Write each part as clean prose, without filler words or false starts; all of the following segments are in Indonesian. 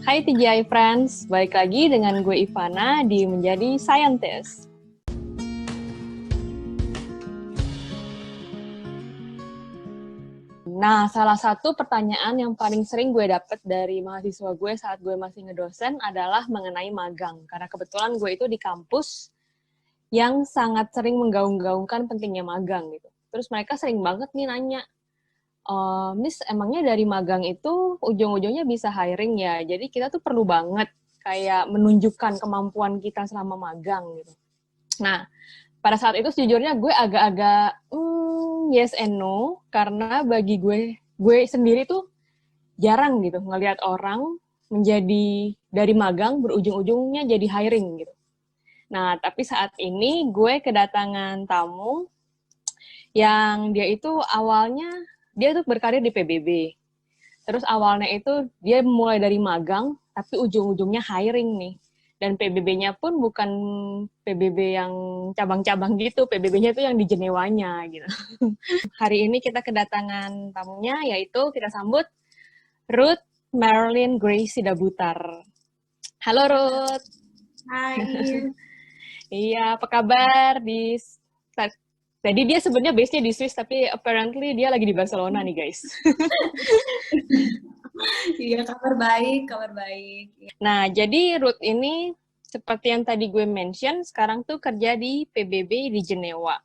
Hai TGI Friends, balik lagi dengan gue Ivana di Menjadi Scientist. Nah, salah satu pertanyaan yang paling sering gue dapet dari mahasiswa gue saat gue masih ngedosen adalah mengenai magang. Karena kebetulan gue itu di kampus yang sangat sering menggaung-gaungkan pentingnya magang gitu. Terus mereka sering banget nih nanya, Miss, emangnya dari magang itu ujung-ujungnya bisa hiring ya? Jadi kita tuh perlu banget kayak menunjukkan kemampuan kita selama magang gitu. Nah, pada saat itu sejujurnya gue agak-agak yes and no, karena bagi gue sendiri tuh jarang gitu ngelihat orang menjadi dari magang berujung-ujungnya jadi hiring gitu. Nah, tapi saat ini gue kedatangan tamu yang dia itu awalnya dia tuh berkarir di PBB. Terus awalnya itu dia mulai dari magang, tapi ujung-ujungnya hiring nih. Dan PBB-nya pun bukan PBB yang cabang-cabang gitu, PBB-nya itu yang di Jenewanya gitu. Hari ini kita kedatangan tamunya, yaitu kita sambut Ruth Marilyn Grace Sidabutar. Halo Ruth. Hai. Iya, apa kabar Tadi dia sebenarnya base-nya di Swiss, tapi apparently dia lagi di Barcelona nih guys. Iya, kabar baik, kabar baik. Nah, jadi Ruth ini seperti yang tadi gue mention, sekarang tuh kerja di PBB di Jenewa.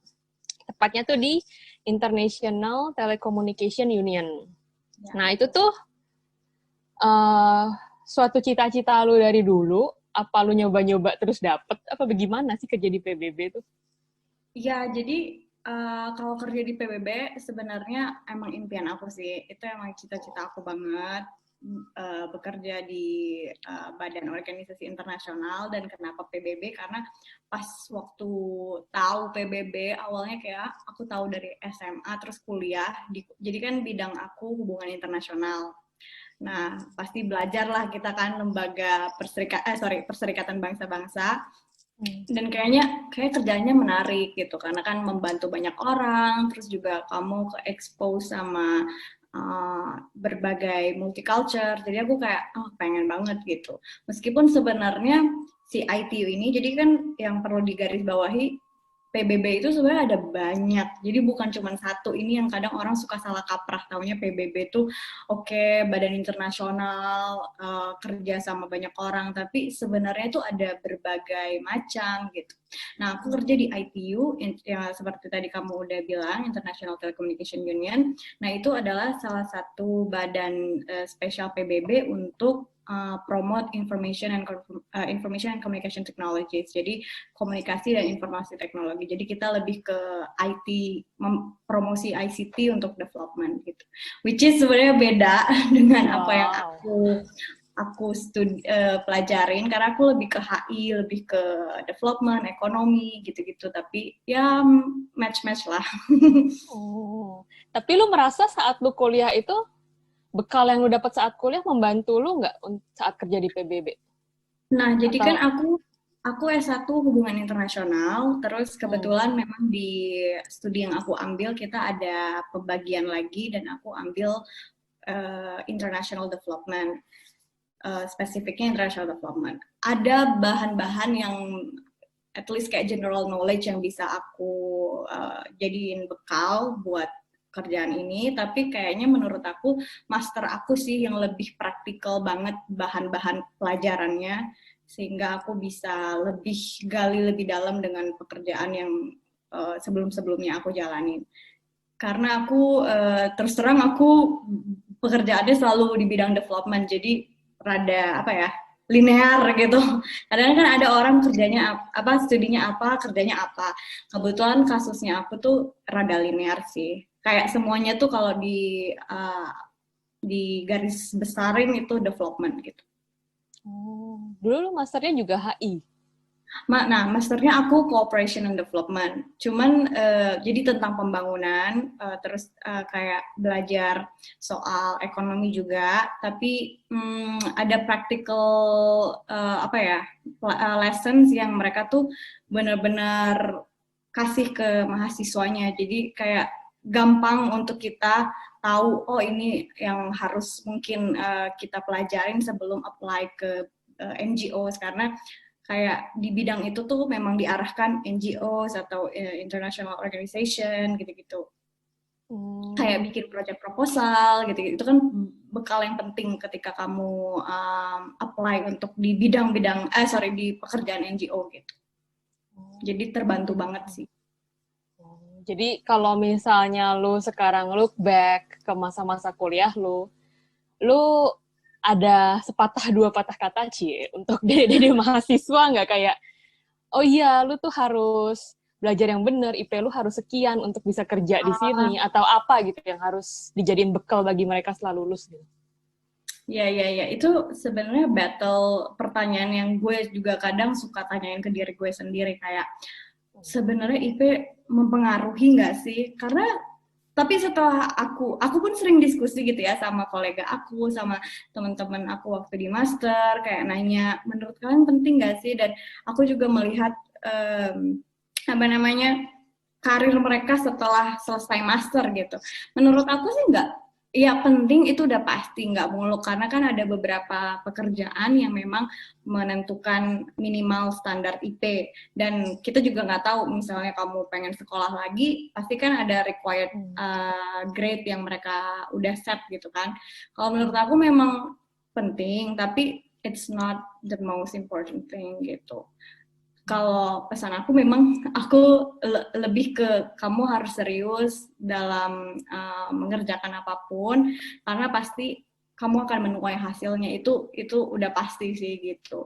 Tepatnya tuh di International Telecommunication Union. Ya. Nah, itu tuh suatu cita-cita lu dari dulu, apa lu nyoba-nyoba terus dapet, apa bagaimana sih kerja di PBB tuh? Iya, jadi kalau kerja di PBB sebenarnya emang impian aku sih. Itu emang cita-cita aku banget. Bekerja di badan organisasi internasional. Dan kenapa PBB? Karena pas waktu tahu PBB awalnya kayak aku tahu dari SMA terus kuliah. Jadi kan bidang aku hubungan internasional. Nah, pasti belajar lah kita kan lembaga perserikatan bangsa-bangsa. Dan kayak kerjanya menarik gitu karena kan membantu banyak orang, terus juga kamu ke-expose sama berbagai multicultural. Jadi aku kayak pengen banget gitu. Meskipun sebenarnya si ITU ini jadi kan yang perlu digarisbawahi PBB itu sebenarnya ada banyak. Jadi bukan cuma satu. Ini yang kadang orang suka salah kaprah. Taunya PBB itu oke, badan internasional, kerja sama banyak orang. Tapi sebenarnya itu ada berbagai macam gitu. Nah, aku kerja di ITU, yang seperti tadi kamu udah bilang, International Telecommunication Union. Nah, itu adalah salah satu badan spesial PBB untuk promote information and communication technologies. Jadi komunikasi dan informasi teknologi. Jadi kita lebih ke IT, promosi ICT untuk development gitu. Which is sebenarnya beda dengan apa yang aku pelajarin, karena aku lebih ke HI, lebih ke development, ekonomi gitu-gitu. Tapi ya match-match lah. Oh, tapi lu merasa saat lu kuliah itu bekal yang lu dapat saat kuliah membantu lu nggak saat kerja di PBB? Nah, jadi Atau kan aku S1 hubungan internasional, terus kebetulan memang di studi yang aku ambil kita ada pembagian lagi dan aku ambil international development, spesifiknya international development. Ada bahan-bahan yang at least kayak general knowledge yang bisa aku jadiin bekal buat kerjaan ini, tapi kayaknya menurut aku master aku sih yang lebih praktikal banget bahan-bahan pelajarannya, sehingga aku bisa lebih gali lebih dalam dengan pekerjaan yang sebelum-sebelumnya aku jalanin. Karena aku terus terang aku pekerjaannya selalu di bidang development, jadi rada apa ya, linear gitu. Kadang kan ada orang kerjanya studinya apa, kerjanya apa. Kebetulan kasusnya aku tuh rada linear sih. Kayak semuanya tuh kalau di garis besarin itu development gitu. dulu lu masternya juga HI? Nah, masternya aku Cooperation and Development. Cuman jadi tentang pembangunan, terus kayak belajar soal ekonomi juga, tapi ada practical lessons yang mereka tuh benar-benar kasih ke mahasiswanya. Jadi kayak gampang untuk kita tahu, oh ini yang harus mungkin kita pelajarin sebelum apply ke NGOs, karena kayak di bidang itu tuh memang diarahkan NGOs atau international organization gitu-gitu. Kayak bikin project proposal gitu, itu kan bekal yang penting ketika kamu apply untuk di bidang-bidang di pekerjaan NGO gitu. Jadi terbantu banget sih. Jadi kalau misalnya lu sekarang look back ke masa-masa kuliah lu ada sepatah dua patah kata untuk dede mahasiswa nggak, kayak oh iya lu tuh harus belajar yang benar, IP lu harus sekian untuk bisa kerja di sini, atau apa gitu yang harus dijadiin bekal bagi mereka setelah lulus gitu? Ya, itu sebenarnya battle pertanyaan yang gue juga kadang suka tanyain ke diri gue sendiri, kayak sebenarnya IP mempengaruhi nggak sih? Karena tapi setelah aku pun sering diskusi gitu ya sama kolega aku, sama teman-teman aku waktu di master, kayak nanya, menurut kalian penting nggak sih? Dan aku juga melihat karir mereka setelah selesai master gitu. Menurut aku sih nggak, ya penting itu udah pasti, nggak muluk, karena kan ada beberapa pekerjaan yang memang menentukan minimal standar IP, dan kita juga nggak tahu, misalnya kamu pengen sekolah lagi, pasti kan ada required grade yang mereka udah set gitu kan. Kalau menurut aku memang penting, tapi it's not the most important thing gitu. Kalau pesan aku memang aku lebih ke kamu harus serius dalam mengerjakan apapun, karena pasti kamu akan menuai hasilnya, itu udah pasti sih gitu.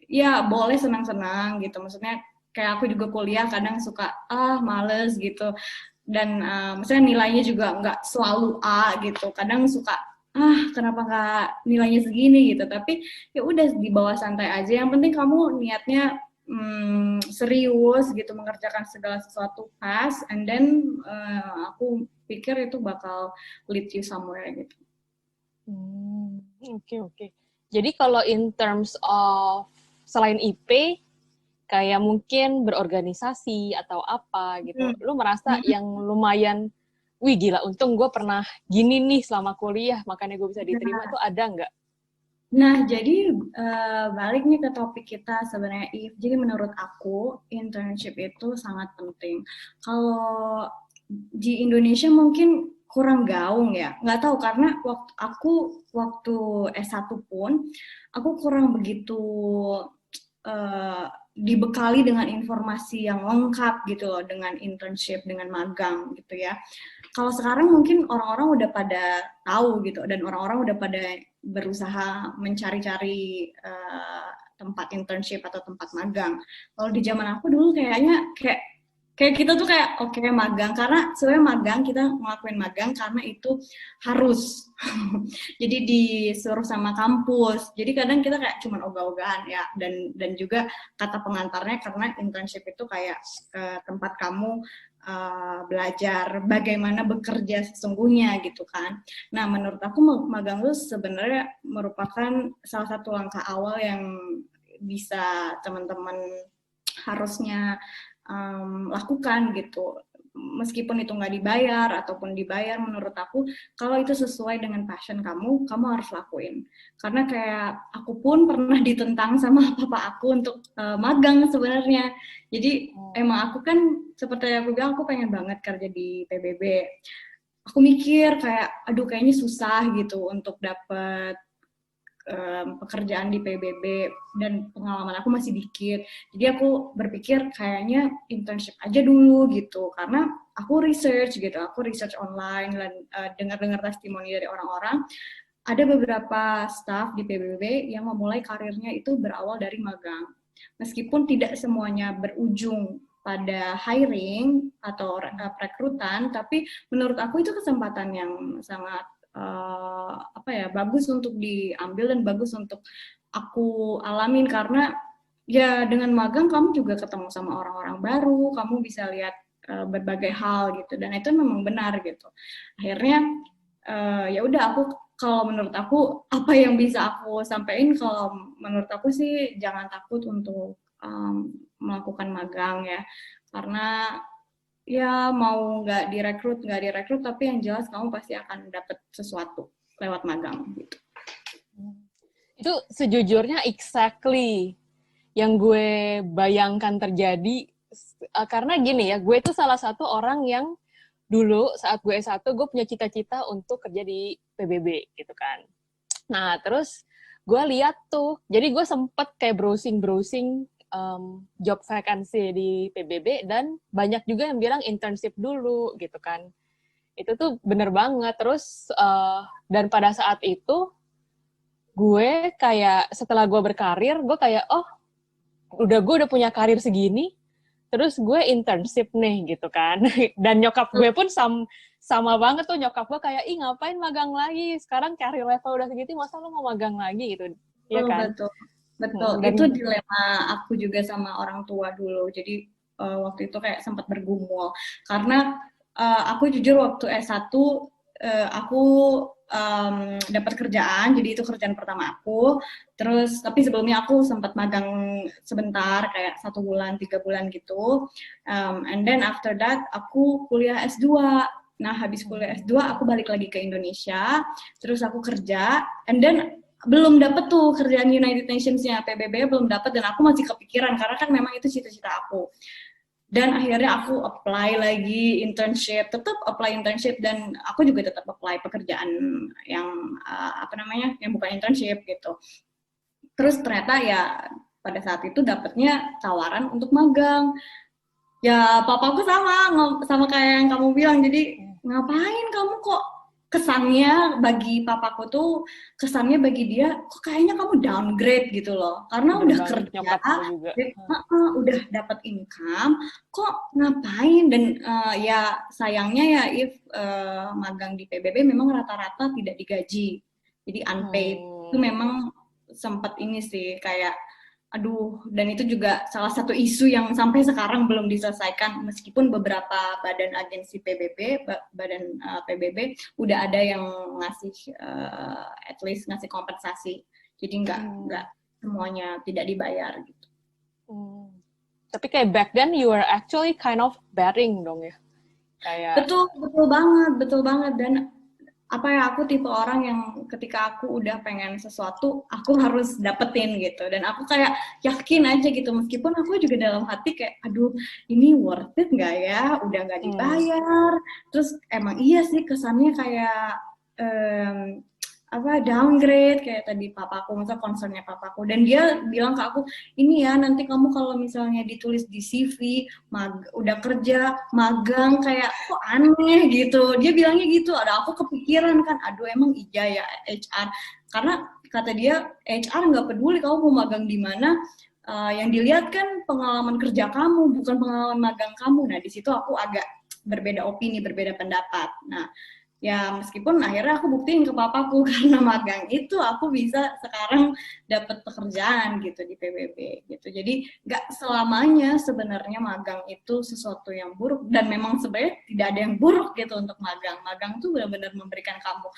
Ya boleh senang-senang gitu, maksudnya kayak aku juga kuliah kadang suka males gitu, dan maksudnya nilainya juga nggak selalu A gitu, kadang suka kenapa nggak nilainya segini gitu, tapi ya udah dibawa santai aja, yang penting kamu niatnya serius gitu mengerjakan segala sesuatu pas, and then aku pikir itu bakal lead you somewhere gitu. Oke. Jadi kalau in terms of selain IP, kayak mungkin berorganisasi atau apa gitu, lu merasa yang lumayan, wih gila, untung gue pernah gini nih selama kuliah, makanya gue bisa diterima, tuh ada nggak? Nah, jadi balik nih ke topik kita sebenarnya, If. Jadi menurut aku, internship itu sangat penting. Kalau di Indonesia mungkin kurang gaung ya, nggak tahu, karena waktu S1 pun, aku kurang begitu dibekali dengan informasi yang lengkap gitu loh, dengan internship, dengan magang gitu ya. Kalau sekarang mungkin orang-orang udah pada tahu gitu, dan orang-orang udah pada berusaha mencari-cari tempat internship atau tempat magang. Kalau di zaman aku dulu kayaknya kayak kita tuh kayak oke, magang, karena sebenarnya magang, kita ngelakuin magang karena itu harus. Jadi disuruh sama kampus. Jadi kadang kita kayak cuman ogah-ogahan ya, dan juga kata pengantarnya, karena internship itu kayak tempat kamu belajar bagaimana bekerja sesungguhnya gitu kan. Nah, menurut aku magang itu sebenarnya merupakan salah satu langkah awal yang bisa teman-teman harusnya lakukan gitu. Meskipun itu nggak dibayar ataupun dibayar, menurut aku kalau itu sesuai dengan passion kamu harus lakuin. Karena kayak aku pun pernah ditentang sama papa aku untuk magang sebenarnya. Jadi emang aku kan seperti yang aku bilang, aku pengen banget kerja di PBB. Aku mikir kayak aduh kayaknya susah gitu untuk dapet pekerjaan di PBB, dan pengalaman aku masih dikit. Jadi aku berpikir kayaknya internship aja dulu gitu, karena aku research online dan dengar-dengar testimoni dari orang-orang. Ada beberapa staff di PBB yang memulai karirnya itu berawal dari magang. Meskipun tidak semuanya berujung pada hiring atau rekrutan, tapi menurut aku itu kesempatan yang sangat bagus untuk diambil dan bagus untuk aku alamin, karena ya dengan magang kamu juga ketemu sama orang-orang baru, kamu bisa lihat berbagai hal gitu, dan itu memang benar gitu. Akhirnya ya udah, kalau menurut aku apa yang bisa aku sampaikan, kalau menurut aku sih jangan takut untuk melakukan magang ya, karena ya mau nggak direkrut, tapi yang jelas kamu pasti akan dapet sesuatu lewat magang gitu. Itu sejujurnya exactly yang gue bayangkan terjadi, karena gini ya, gue itu salah satu orang yang dulu saat gue S1, gue punya cita-cita untuk kerja di PBB gitu kan. Nah, terus gue lihat tuh, jadi gue sempet kayak browsing job vacancy di PBB, dan banyak juga yang bilang internship dulu gitu kan. Itu tuh bener banget. Terus, dan pada saat itu, gue kayak setelah gue berkarir, gue kayak, oh, gue udah punya karir segini, terus gue internship nih gitu kan. Dan nyokap gue pun sama banget tuh, nyokap gue kayak, ih ngapain magang lagi, sekarang karir level udah segitu, masa lo mau magang lagi gitu, ya kan? Betul. Dan Itu dilema aku juga sama orang tua dulu. Jadi waktu itu kayak sempat bergumul. Karena aku jujur waktu S1 aku dapat kerjaan, jadi itu kerjaan pertama aku. Terus tapi sebelumnya aku sempat magang sebentar, kayak 1 bulan, 3 bulan gitu. And then after that aku kuliah S2. Nah, habis kuliah S2 aku balik lagi ke Indonesia, terus aku kerja, and then belum dapet tuh kerjaan United Nations-nya, PBB belum dapet, dan aku masih kepikiran karena kan memang itu cita-cita aku. Dan akhirnya aku apply lagi internship, tetap apply internship, dan aku juga tetap apply pekerjaan yang yang bukan internship gitu. Terus ternyata ya pada saat itu dapetnya tawaran untuk magang. Ya papaku sama kayak yang kamu bilang, jadi ngapain kamu kok, kesannya bagi papaku tuh, kesannya bagi dia kok kayaknya kamu downgrade gitu loh, karena udah kerja, udah dapat income, kok ngapain. Dan ya sayangnya ya magang di PBB memang rata-rata tidak digaji, jadi unpaid. Itu memang sempat ini sih kayak aduh, dan itu juga salah satu isu yang sampai sekarang belum diselesaikan, meskipun beberapa badan agensi PBB, badan PBB udah ada yang ngasih at least ngasih kompensasi, jadi nggak semuanya tidak dibayar gitu. Tapi kayak back then you were actually kind of betting dong ya, kayak betul banget. Dan aku tipe orang yang ketika aku udah pengen sesuatu, aku harus dapetin gitu. Dan aku kayak yakin aja gitu, meskipun aku juga dalam hati kayak, aduh ini worth it nggak ya, udah nggak dibayar. Terus emang iya sih kesannya kayak downgrade kayak tadi papaku, misal concernnya papaku, dan dia bilang ke aku, ini ya nanti kamu kalau misalnya ditulis di CV udah kerja magang, kayak kok aneh gitu, dia bilangnya gitu. Ada aku kepikiran kan, aduh emang iya ya HR, karena kata dia HR nggak peduli kamu mau magang di mana, yang dilihat kan pengalaman kerja kamu, bukan pengalaman magang kamu. Nah di situ aku agak berbeda opini, berbeda pendapat. Nah ya meskipun akhirnya aku buktiin ke papaku, karena magang itu aku bisa sekarang dapat pekerjaan gitu di PBB gitu. Jadi nggak selamanya sebenarnya magang itu sesuatu yang buruk, dan memang sebenarnya tidak ada yang buruk gitu untuk magang. Magang tuh benar-benar memberikan kamu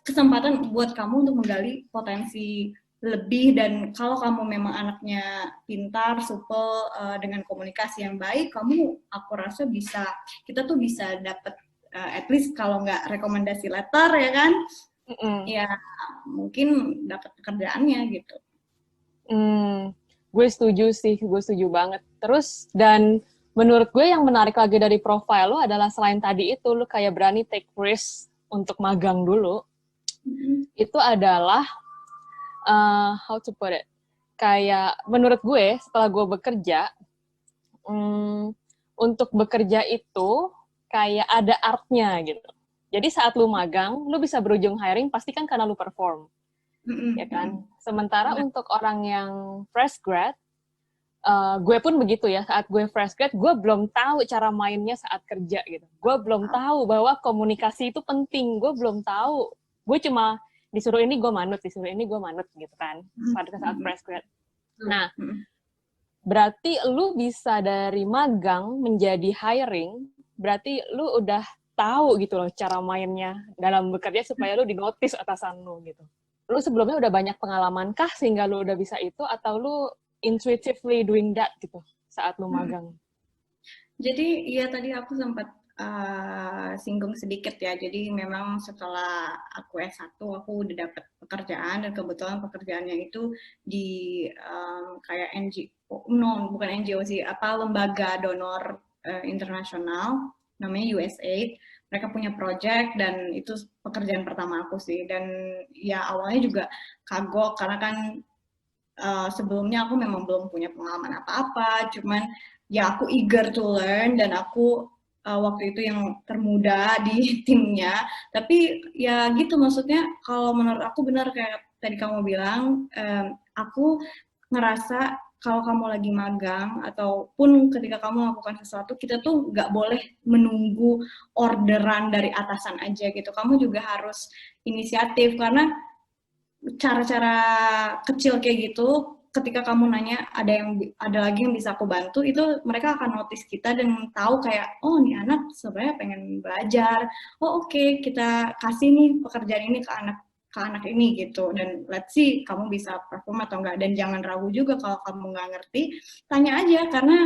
kesempatan buat kamu untuk menggali potensi lebih, dan kalau kamu memang anaknya pintar, supel, dengan komunikasi yang baik, aku rasa kita tuh bisa dapat at least kalau nggak rekomendasi letter ya kan, ya mungkin dapat pekerjaannya gitu. Gue setuju sih, gue setuju banget. Terus, dan menurut gue yang menarik lagi dari profile lo adalah selain tadi itu, lo kayak berani take risk untuk magang dulu, itu adalah, how to put it, kayak menurut gue setelah gue bekerja, untuk bekerja itu kayak ada artnya gitu. Jadi saat lu magang, lu bisa berujung hiring pasti kan karena lu perform, ya kan? Sementara untuk orang yang fresh grad, gue pun begitu ya, saat gue fresh grad, gue belum tahu cara mainnya saat kerja gitu. Gue belum tahu bahwa komunikasi itu penting, gue belum tahu. Gue cuma disuruh ini gue manut, disuruh ini gue manut gitu kan, pada saat fresh grad. Nah, berarti lu bisa dari magang menjadi hiring, berarti lu udah tahu gitu loh cara mainnya dalam bekerja supaya lu dinotis atasan lu gitu. Lu sebelumnya udah banyak pengalaman kah sehingga lu udah bisa itu, atau lu intuitively doing that gitu saat lu magang? Jadi iya tadi aku sempat singgung sedikit ya. Jadi memang setelah aku S1 aku udah dapet pekerjaan dan kebetulan pekerjaannya itu di kayak NGO, no bukan NGO sih, apa lembaga donor internasional namanya USAID. Mereka punya project dan itu pekerjaan pertama aku sih. Dan ya awalnya juga kagok karena kan sebelumnya aku memang belum punya pengalaman apa-apa, cuman ya aku eager to learn dan aku waktu itu yang termuda di timnya. Tapi ya gitu maksudnya kalau menurut aku benar kayak tadi kamu bilang, aku ngerasa kalau kamu lagi magang ataupun ketika kamu melakukan sesuatu, kita tuh nggak boleh menunggu orderan dari atasan aja gitu. Kamu juga harus inisiatif karena cara-cara kecil kayak gitu ketika kamu nanya ada lagi yang bisa aku bantu itu mereka akan notice kita dan tahu kayak oh nih anak sebenarnya pengen belajar oh oke, kita kasih nih pekerjaan ini ke anak ini gitu dan let's see kamu bisa perform atau enggak dan jangan ragu juga kalau kamu nggak ngerti tanya aja karena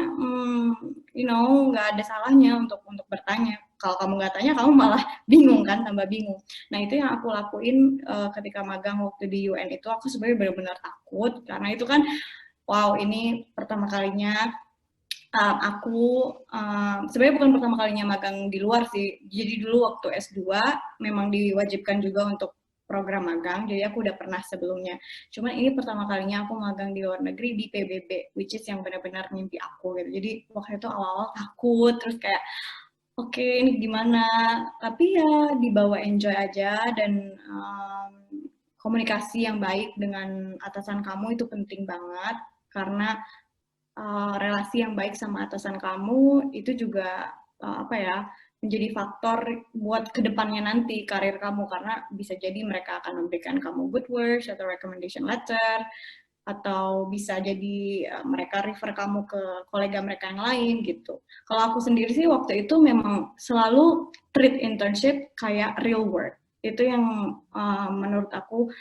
nggak ada salahnya untuk bertanya kalau kamu nggak tanya kamu malah bingung kan tambah bingung. Nah itu yang aku lakuin ketika magang waktu di UN itu aku sebenarnya benar-benar takut karena itu kan wow ini pertama kalinya aku sebenarnya bukan pertama kalinya magang di luar sih. Jadi dulu waktu S2 memang diwajibkan juga untuk program magang, jadi aku udah pernah sebelumnya. Cuman ini pertama kalinya aku magang di luar negeri di PBB, which is yang benar-benar mimpi aku gitu. Jadi waktu itu awal-awal takut, terus kayak oke, ini gimana? Tapi ya dibawa enjoy aja dan komunikasi yang baik dengan atasan kamu itu penting banget karena relasi yang baik sama atasan kamu itu juga apa ya menjadi faktor buat kedepannya nanti karir kamu karena bisa jadi mereka akan memberikan kamu good words atau recommendation letter atau bisa jadi mereka refer kamu ke kolega mereka yang lain gitu. Kalau aku sendiri sih waktu itu memang selalu treat internship kayak real work. Itu yang menurut aku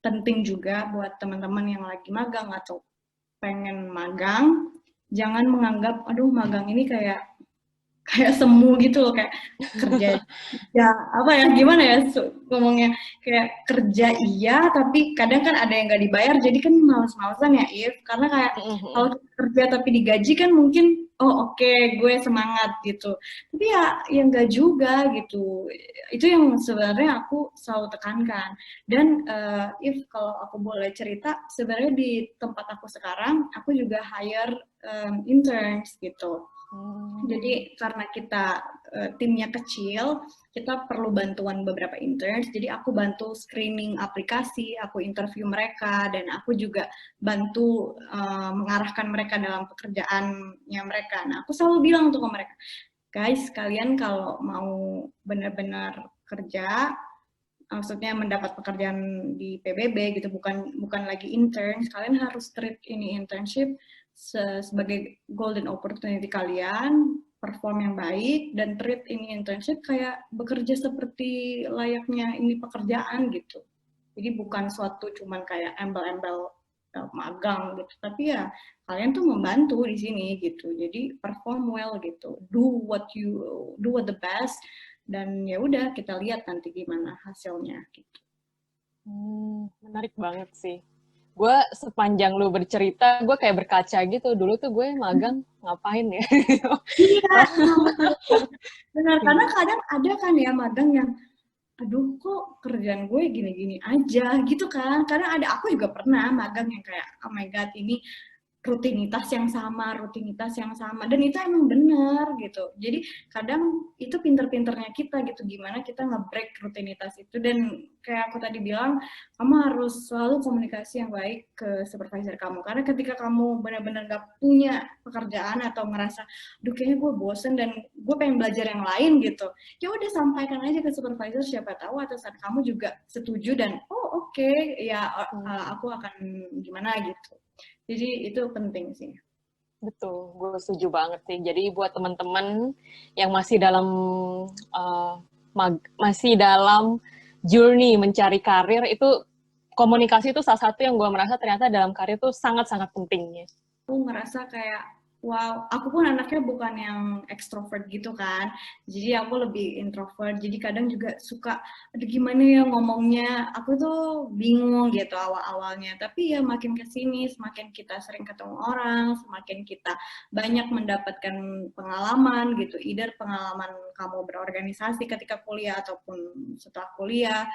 penting juga buat teman-teman yang lagi magang atau pengen magang. Jangan menganggap, aduh magang ini kayak semu gitu loh kayak kerja ya apa ya gimana ya ngomongnya kayak kerja iya tapi kadang kan ada yang nggak dibayar jadi kan males-malesan ya If karena kayak kalau kerja tapi digaji kan mungkin oh oke, gue semangat gitu tapi ya yang nggak juga gitu itu yang sebenarnya aku selalu tekankan dan If kalau aku boleh cerita sebenarnya di tempat aku sekarang aku juga hire interns gitu. Jadi karena kita timnya kecil, kita perlu bantuan beberapa interns. Jadi aku bantu screening aplikasi, aku interview mereka, dan aku juga bantu mengarahkan mereka dalam pekerjaannya mereka. Nah, aku selalu bilang untuk mereka, guys, kalian kalau mau benar-benar kerja, maksudnya mendapat pekerjaan di PBB gitu, bukan lagi intern, kalian harus treat ini internship sebagai golden opportunity kalian, perform yang baik, dan treat ini internship kayak bekerja seperti layaknya ini pekerjaan gitu. Jadi bukan suatu cuman kayak embel-embel magang gitu, tapi ya kalian tuh membantu di sini gitu. Jadi perform well gitu, do what the best, dan ya udah kita lihat nanti gimana hasilnya gitu. Menarik banget sih. Gue sepanjang lu bercerita, gue kayak berkaca gitu. Dulu tuh gue magang ngapain ya? Iya, benar. Karena kadang ada kan ya magang yang, aduh kok kerjaan gue gini-gini aja gitu kan. Karena ada, aku juga pernah magang yang kayak, oh my god ini rutinitas yang sama, dan itu emang benar gitu. Jadi kadang itu pinter-pinternya kita gitu, gimana kita nge-break rutinitas itu. Dan kayak aku tadi bilang, kamu harus selalu komunikasi yang baik ke supervisor kamu, karena ketika kamu benar-benar gak punya pekerjaan atau ngerasa, duh kayaknya gue bosen dan gue pengen belajar yang lain gitu, ya udah sampaikan aja ke supervisor, siapa tahu atasan kamu juga setuju dan oh oke, ya aku akan gimana gitu. Jadi itu penting sih. Betul, gue setuju banget sih. Jadi buat teman-teman yang masih dalam journey mencari karir, itu komunikasi itu salah satu yang gue merasa ternyata dalam karir itu sangat-sangat pentingnya. Aku ngerasa kayak wow, aku pun anaknya bukan yang ekstrovert gitu kan, jadi aku lebih introvert, jadi kadang juga suka, aduh gimana ya ngomongnya, aku tuh bingung gitu awal-awalnya, tapi ya makin kesini, semakin kita sering ketemu orang, semakin kita banyak mendapatkan pengalaman gitu, either pengalaman kamu berorganisasi ketika kuliah, ataupun setelah kuliah,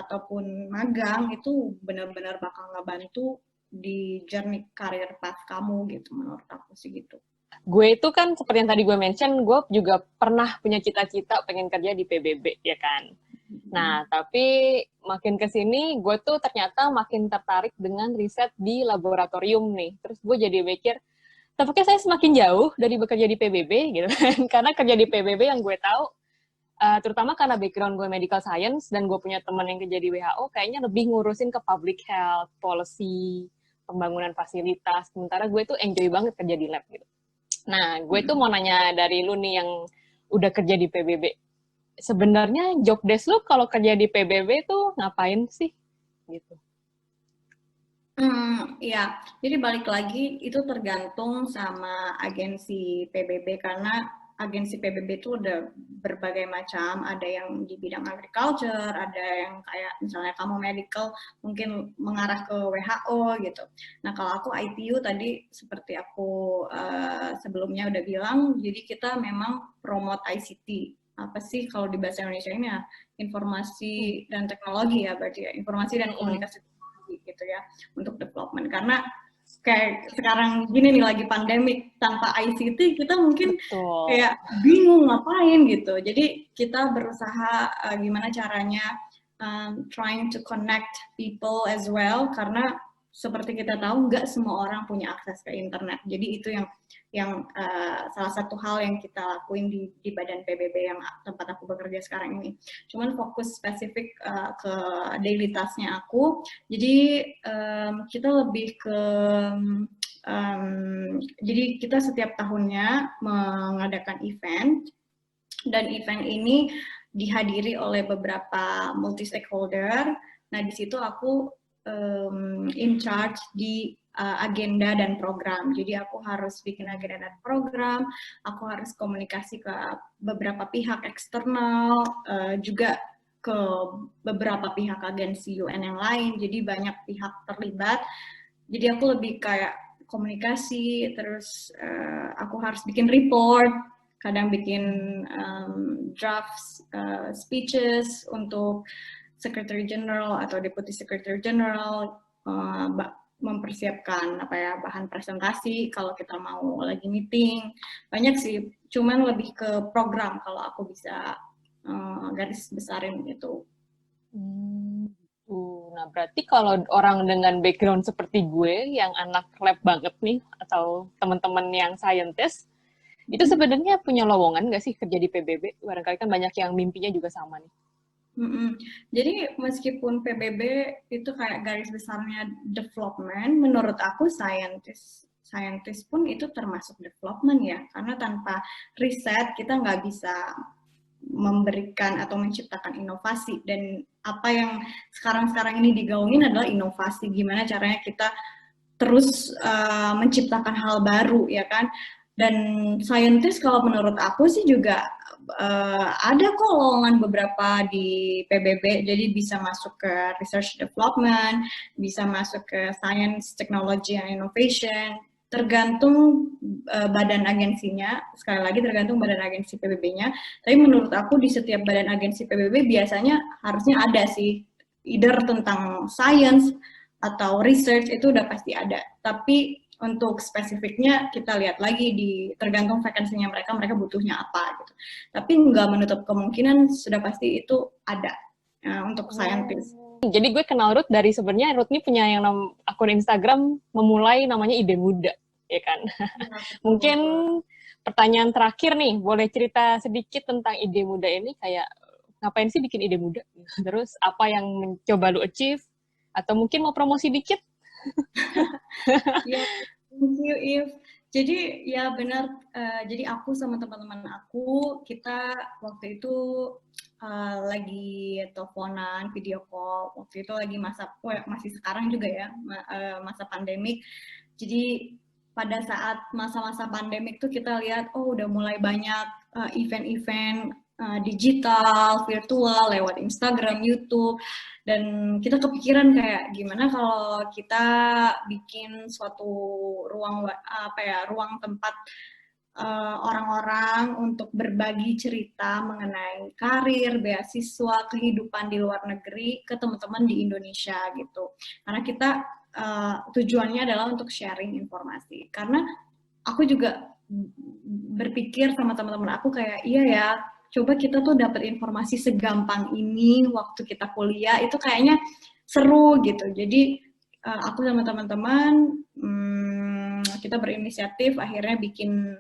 ataupun magang, itu benar-benar bakal ngebantu di journey karir path kamu gitu, menurut aku sih gitu. Gue itu kan seperti yang tadi gue mention, gue juga pernah punya cita-cita pengen kerja di PBB, ya kan? Nah, tapi makin ke sini, gue tuh ternyata makin tertarik dengan riset di laboratorium nih. Terus gue jadi mikir, tampaknya saya semakin jauh dari bekerja di PBB, gitu kan. Karena kerja di PBB yang gue tahu, terutama karena background gue medical science, dan gue punya teman yang kerja di WHO, kayaknya lebih ngurusin ke public health, policy, pembangunan fasilitas. Sementara gue tuh enjoy banget kerja di lab, gitu. Nah, gue tuh mau nanya dari lu nih yang udah kerja di PBB. Sebenarnya job desk lu kalau kerja di PBB tuh ngapain sih? Gitu. Ya, jadi balik lagi itu tergantung sama agensi PBB, karena agensi PBB itu udah berbagai macam, ada yang di bidang agriculture, ada yang kayak misalnya kamu medical mungkin mengarah ke WHO gitu. Nah, kalau aku ITU tadi seperti aku sebelumnya udah bilang, jadi kita memang promote ICT. Apa sih kalau di bahasa Indonesia ini ya? Informasi dan teknologi ya berarti ya, informasi dan komunikasi gitu ya, untuk development. Karena kayak sekarang gini nih lagi pandemik, tanpa ICT kita mungkin Betul. kayak bingung ngapain gitu. Jadi kita berusaha gimana caranya trying to connect people as well, karena seperti kita tahu nggak semua orang punya akses ke internet. Jadi itu yang salah satu hal yang kita lakuin di badan PBB yang tempat aku bekerja sekarang ini. Cuman fokus spesifik ke daily task-nya aku. Jadi kita lebih ke jadi kita setiap tahunnya mengadakan event, dan event ini dihadiri oleh beberapa multi stakeholder. Nah, di situ aku in charge di agenda dan program. Jadi aku harus bikin agenda dan program, aku harus komunikasi ke beberapa pihak eksternal, juga ke beberapa pihak agensi UN yang lain. Jadi banyak pihak terlibat. Jadi aku lebih kayak komunikasi, terus aku harus bikin report, kadang bikin drafts, speeches untuk Secretary General atau Deputy Secretary General, mempersiapkan apa ya, bahan presentasi kalau kita mau lagi meeting. Banyak sih, cuman lebih ke program kalau aku bisa garis besarin gitu. Nah, berarti kalau orang dengan background seperti gue, yang anak lab banget nih, atau teman-teman yang scientist, itu sebenarnya punya lowongan nggak sih kerja di PBB? Barangkali kan banyak yang mimpinya juga sama nih. Jadi meskipun PBB itu kayak garis besarnya development, menurut aku scientist pun itu termasuk development ya, karena tanpa riset kita nggak bisa memberikan atau menciptakan inovasi. Dan apa yang sekarang ini digaungin adalah inovasi, gimana caranya kita terus menciptakan hal baru ya kan. Dan scientist kalau menurut aku sih juga ada kok lowongan beberapa di PBB, jadi bisa masuk ke research development, bisa masuk ke science, technology, and innovation, tergantung badan agensinya, sekali lagi tergantung badan agensi PBB-nya. Tapi menurut aku di setiap badan agensi PBB biasanya harusnya ada sih, either tentang science atau research itu udah pasti ada. Tapi untuk spesifiknya kita lihat lagi di tergantung vakansinya mereka butuhnya apa gitu. Tapi nggak menutup kemungkinan sudah pasti itu ada untuk scientist. Jadi gue kenal Ruth dari sebenarnya Ruth ini punya yang akun Instagram memulai namanya Ide Muda, ya kan? Mungkin pertanyaan terakhir nih, boleh cerita sedikit tentang Ide Muda ini, kayak ngapain sih bikin Ide Muda? Terus apa yang mencoba lu achieve? Atau mungkin mau promosi dikit? Ya, thank you, If. Jadi ya benar, jadi aku sama teman-teman aku, kita waktu itu lagi teleponan, video call, waktu itu lagi masih sekarang juga ya, masa pandemik. Jadi pada saat masa-masa pandemik tuh kita lihat, oh udah mulai banyak event-event digital, virtual, lewat Instagram, YouTube, dan kita kepikiran kayak gimana kalau kita bikin suatu ruang ruang tempat orang-orang untuk berbagi cerita mengenai karir, beasiswa, kehidupan di luar negeri ke teman-teman di Indonesia gitu. Karena kita tujuannya adalah untuk sharing informasi. Karena aku juga berpikir sama teman-teman aku kayak iya ya, coba kita tuh dapat informasi segampang ini waktu kita kuliah itu kayaknya seru gitu. Jadi aku sama teman-teman kita berinisiatif akhirnya bikin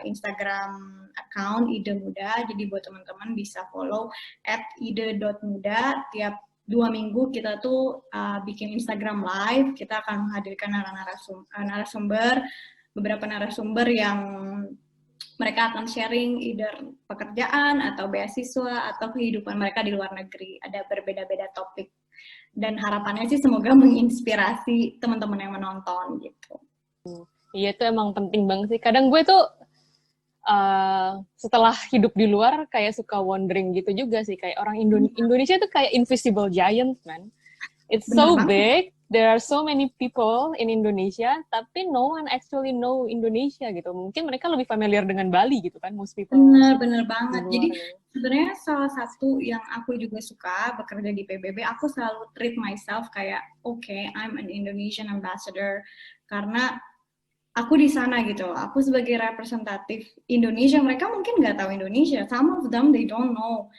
Instagram account Ide Muda. Jadi buat teman-teman bisa follow @ide.muda. Tiap 2 minggu kita tuh bikin Instagram live. Kita akan menghadirkan narasumber, beberapa narasumber yang mereka akan sharing either pekerjaan atau beasiswa atau kehidupan mereka di luar negeri. Ada berbeda-beda topik. Dan harapannya sih semoga menginspirasi teman-teman yang menonton gitu. Iya, itu emang penting banget sih. Kadang gue tuh setelah hidup di luar kayak suka wondering gitu juga sih. Kayak orang Indonesia tuh kayak invisible giant, man. It's so big. There are so many people in Indonesia, tapi no one actually know Indonesia gitu. Mungkin mereka lebih familiar dengan Bali gitu kan, most people. Bener banget. Jadi sebenarnya salah satu yang aku juga suka bekerja di PBB, aku selalu treat myself kayak, okay, I'm an Indonesian ambassador. Karena aku di sana gitu, aku sebagai representatif Indonesia, mereka mungkin nggak tahu Indonesia. Some of them, they don't know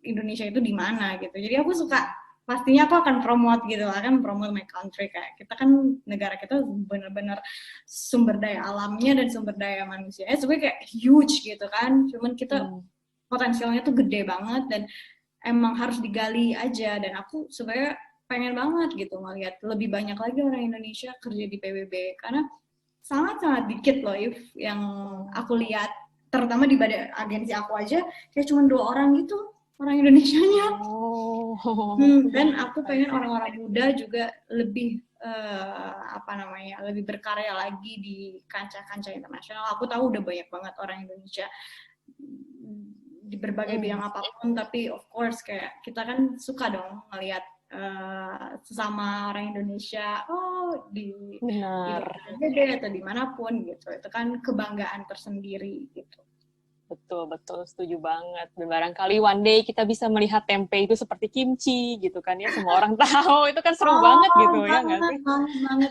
Indonesia itu di mana gitu. Jadi aku suka, pastinya aku akan promote gitu, akan promote my country. Kayak kita kan, negara kita benar-benar sumber daya alamnya dan sumber daya manusianya sebenarnya kayak huge gitu kan. Cuman kita potensialnya tuh gede banget dan emang harus digali aja. Dan aku sebenarnya pengen banget gitu ngeliat lebih banyak lagi orang Indonesia kerja di PBB. Karena sangat-sangat dikit loh, yang aku lihat, terutama di agensi aku aja, kayak cuma 2 orang gitu orang Indonesianya. Dan aku pengen orang-orang muda juga lebih lebih berkarya lagi di kancah-kancah internasional. Aku tahu udah banyak banget orang Indonesia di berbagai bidang apapun, tapi of course kayak kita kan suka dong ngelihat sesama orang Indonesia di PBB atau dimanapun gitu, itu kan kebanggaan tersendiri gitu. Betul, setuju banget. Dan barangkali one day kita bisa melihat tempe itu seperti kimchi gitu kan ya, semua orang tahu, itu kan seru banget gitu ya nggak sih? Banget.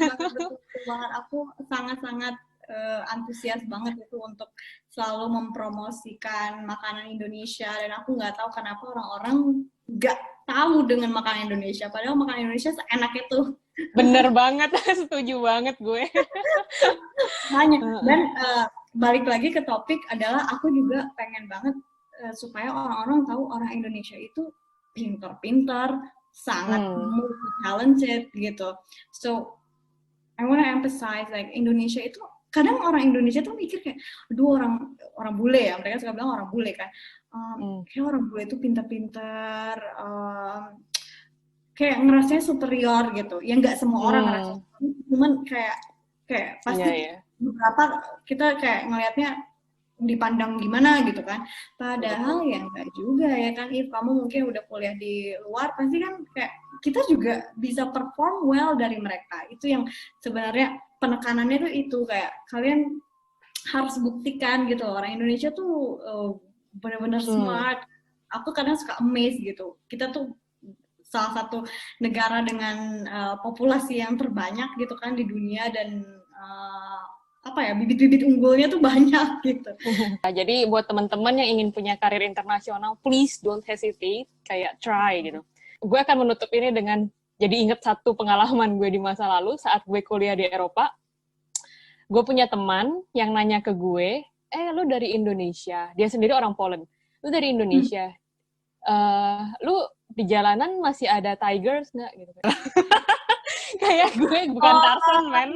Aku sangat-sangat antusias banget itu untuk selalu mempromosikan makanan Indonesia, dan aku nggak tahu kenapa orang-orang nggak tahu dengan makanan Indonesia, padahal makanan Indonesia seenak itu. Bener banget, setuju banget gue. Dan balik lagi ke topik adalah aku juga pengen banget supaya orang-orang tahu orang Indonesia itu pintar-pintar, sangat multi-talented gitu. So I want to emphasize like Indonesia itu, kadang orang Indonesia tuh mikir kayak, aduh orang bule ya, mereka suka bilang orang bule kan, kayak orang bule itu pintar-pintar, kayak ngerasanya superior gitu. Ya nggak semua orang ngerasa, cuman kayak pasti beberapa kita kayak ngelihatnya dipandang gimana gitu kan. Padahal ya nggak juga ya kan, If kamu mungkin udah kuliah di luar, pasti kan kayak kita juga bisa perform well dari mereka. Itu yang sebenarnya penekanannya tuh itu, kayak kalian harus buktikan gitu. Orang Indonesia tuh benar-benar smart. Aku kadang suka amazed gitu. Kita tuh salah satu negara dengan populasi yang terbanyak gitu kan di dunia, dan bibit-bibit unggulnya tuh banyak gitu. Jadi buat teman-teman yang ingin punya karir internasional, please don't hesitate, kayak try gitu. Gue akan menutup ini dengan jadi inget satu pengalaman gue di masa lalu saat gue kuliah di Eropa. Gue punya teman yang nanya ke gue, lu dari Indonesia? Dia sendiri orang Poland. Lu dari Indonesia? Lu di jalanan masih ada tigers nggak? Gitu. Kayak gue bukan Tarzan, men.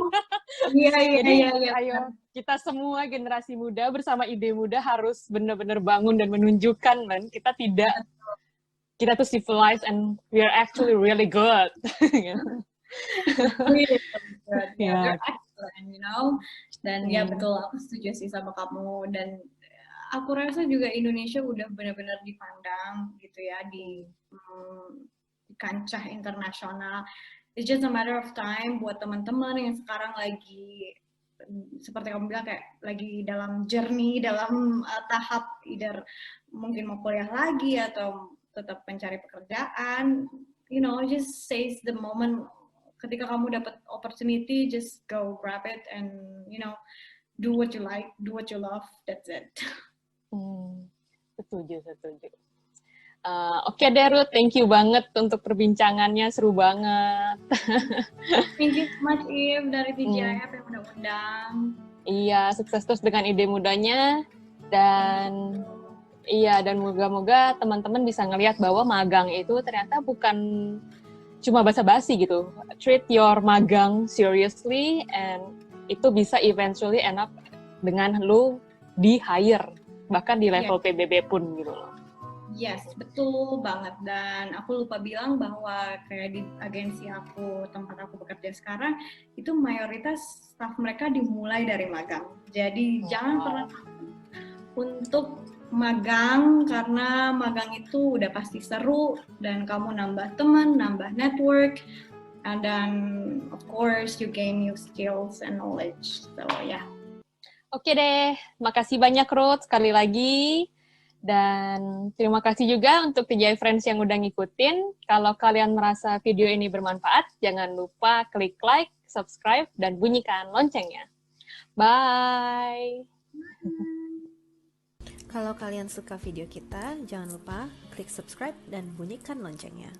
Iya. Ayo, kita semua generasi muda bersama ide muda harus benar-benar bangun dan menunjukkan, men, kita tuh civilized and we are actually really good. Really good. Yeah, they're excellent, you know. Dan ya betul, aku setuju sih sama kamu. Dan aku rasa juga Indonesia udah benar-benar dipandang gitu ya di kancah internasional. It's just a matter of time buat teman-teman yang sekarang lagi seperti kamu bilang kayak lagi dalam journey, dalam tahap either mungkin mau kuliah lagi atau tetap mencari pekerjaan. You know, just seize the moment. Ketika kamu dapat opportunity, just go grab it and you know, do what you like, do what you love. That's it. Setuju. Oke deh Ruth, thank you banget untuk perbincangannya, seru banget. Thank you so much If dari TGIF yang udah undang. Iya, sukses terus dengan ide mudanya, dan dan moga-moga teman-teman bisa ngelihat bahwa magang itu ternyata bukan cuma basa-basi gitu. Treat your magang seriously, and itu bisa eventually end up dengan lu di hire, bahkan di level PBB pun gitu loh. Yes, betul banget. Dan aku lupa bilang bahwa kayak di agensi aku, tempat aku bekerja sekarang, itu mayoritas staff mereka dimulai dari magang. Jadi jangan pernah takut untuk magang, karena magang itu udah pasti seru, dan kamu nambah teman, nambah network, and then of course you gain new skills and knowledge. So yeah. Oke deh, makasih banyak Ruth sekali lagi. Dan terima kasih juga untuk TGI Friends yang udah ngikutin. Kalau kalian merasa video ini bermanfaat, jangan lupa klik like, subscribe, dan bunyikan loncengnya. Bye! Kalau kalian suka video kita, jangan lupa klik subscribe dan bunyikan loncengnya.